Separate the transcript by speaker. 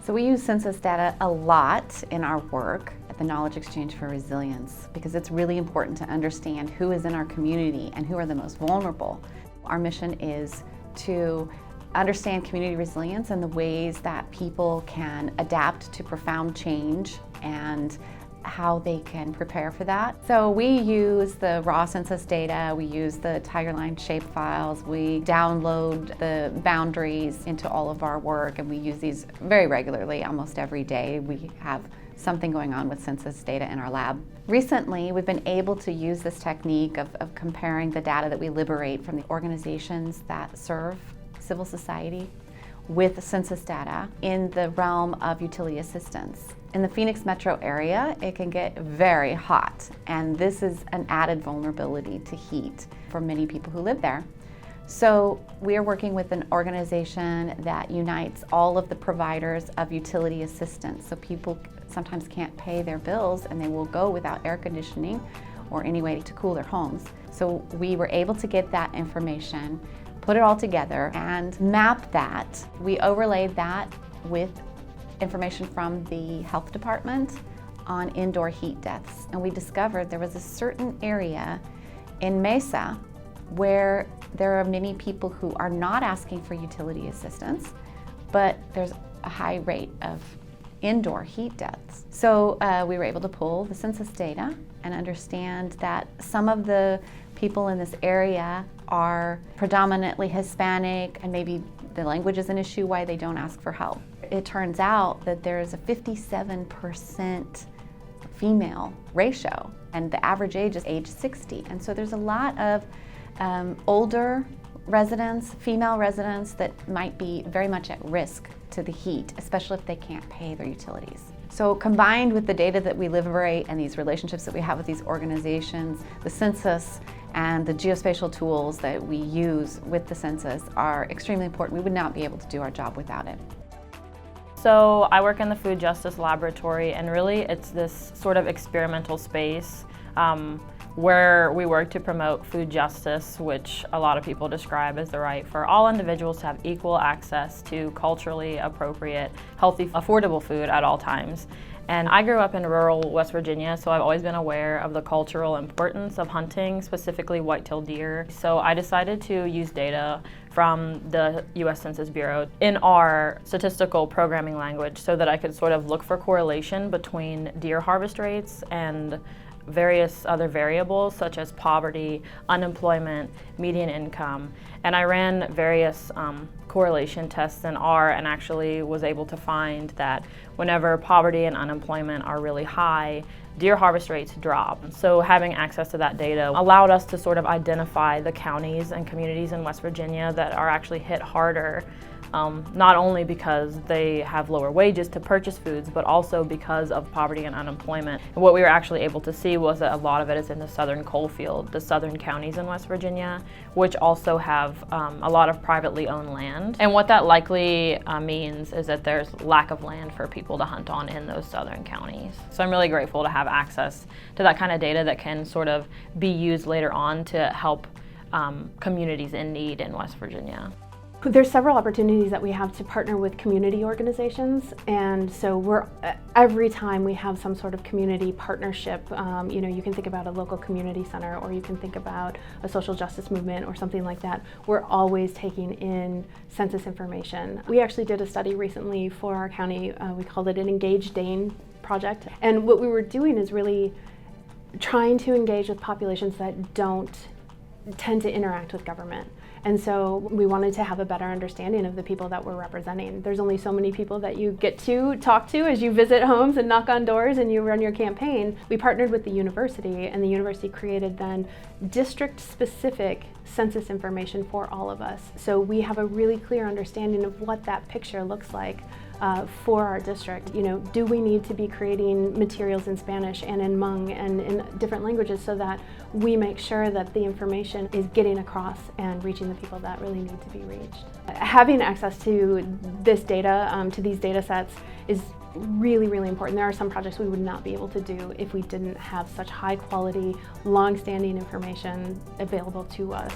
Speaker 1: So we use census data a lot in our work at the Knowledge Exchange for Resilience because it's really important to understand who is in our community and who are the most vulnerable. Our mission is to understand community resilience and the ways that people can adapt to profound change and how they can prepare for that. So we use the raw census data, we use the tigerline shapefiles, we download the boundaries into all of our work, and we use these very regularly, almost every day. We have something going on with census data in our lab. Recently, we've been able to use this technique of comparing the data that we liberate from the organizations that serve civil society with census data in the realm of utility assistance. In the Phoenix metro area, it can get very hot, and this is an added vulnerability to heat for many people who live there. So we are working with an organization that unites all of the providers of utility assistance. So people sometimes can't pay their bills and they will go without air conditioning or any way to cool their homes. So we were able to get that information, put it all together and map that. We overlaid that with information from the health department on indoor heat deaths. And we discovered there was a certain area in Mesa where there are many people who are not asking for utility assistance, but there's a high rate of indoor heat deaths. So we were able to pull the census data and understand that some of the people in this area are predominantly Hispanic, and maybe the language is an issue why they don't ask for help. It turns out that there's a 57% female ratio, and the average age is age 60. And so there's a lot of older residents, female residents, that might be very much at risk to the heat, especially if they can't pay their utilities. So combined with the data that we liberate and these relationships that we have with these organizations, the census and the geospatial tools that we use with the census are extremely important. We would not be able to do our job without it.
Speaker 2: So I work in the food justice laboratory, and really it's this sort of experimental space where we work to promote food justice, which a lot of people describe as the right for all individuals to have equal access to culturally appropriate, healthy, affordable food at all times. And I grew up in rural West Virginia, so I've always been aware of the cultural importance of hunting, specifically white-tailed deer. So I decided to use data from the U.S. Census Bureau in our statistical programming language so that I could sort of look for correlation between deer harvest rates and various other variables such as poverty, unemployment, median income. And I ran various correlation tests in R and actually was able to find that whenever poverty and unemployment are really high, deer harvest rates drop. So having access to that data allowed us to sort of identify the counties and communities in West Virginia that are actually hit harder, not only because they have lower wages to purchase foods, but also because of poverty and unemployment. And what we were actually able to see was that a lot of it is in the southern coal field, the southern counties in West Virginia, which also have a lot of privately owned land. And what that likely means is that there's lack of land for people to hunt on in those southern counties. So I'm really grateful to have access to that kind of data that can sort of be used later on to help communities in need in West Virginia.
Speaker 3: There's several opportunities that we have to partner with community organizations, and so every time we have some sort of community partnership, you can think about a local community center, or you can think about a social justice movement or something like that. We're always taking in census information. We actually did a study recently for our county. We called it an Engage Dane project, and what we were doing is really trying to engage with populations that don't tend to interact with government. And so we wanted to have a better understanding of the people that we're representing. There's only so many people that you get to talk to as you visit homes and knock on doors and you run your campaign. We partnered with the university, and the university created then district-specific census information for all of us. So we have a really clear understanding of what that picture looks like for our district. Do we need to be creating materials in Spanish and in Hmong and in different languages so that we make sure that the information is getting across and reaching the people that really need to be reached. Having access to this data, to these data sets, is really, really important. There are some projects we would not be able to do if we didn't have such high quality, long-standing information available to us.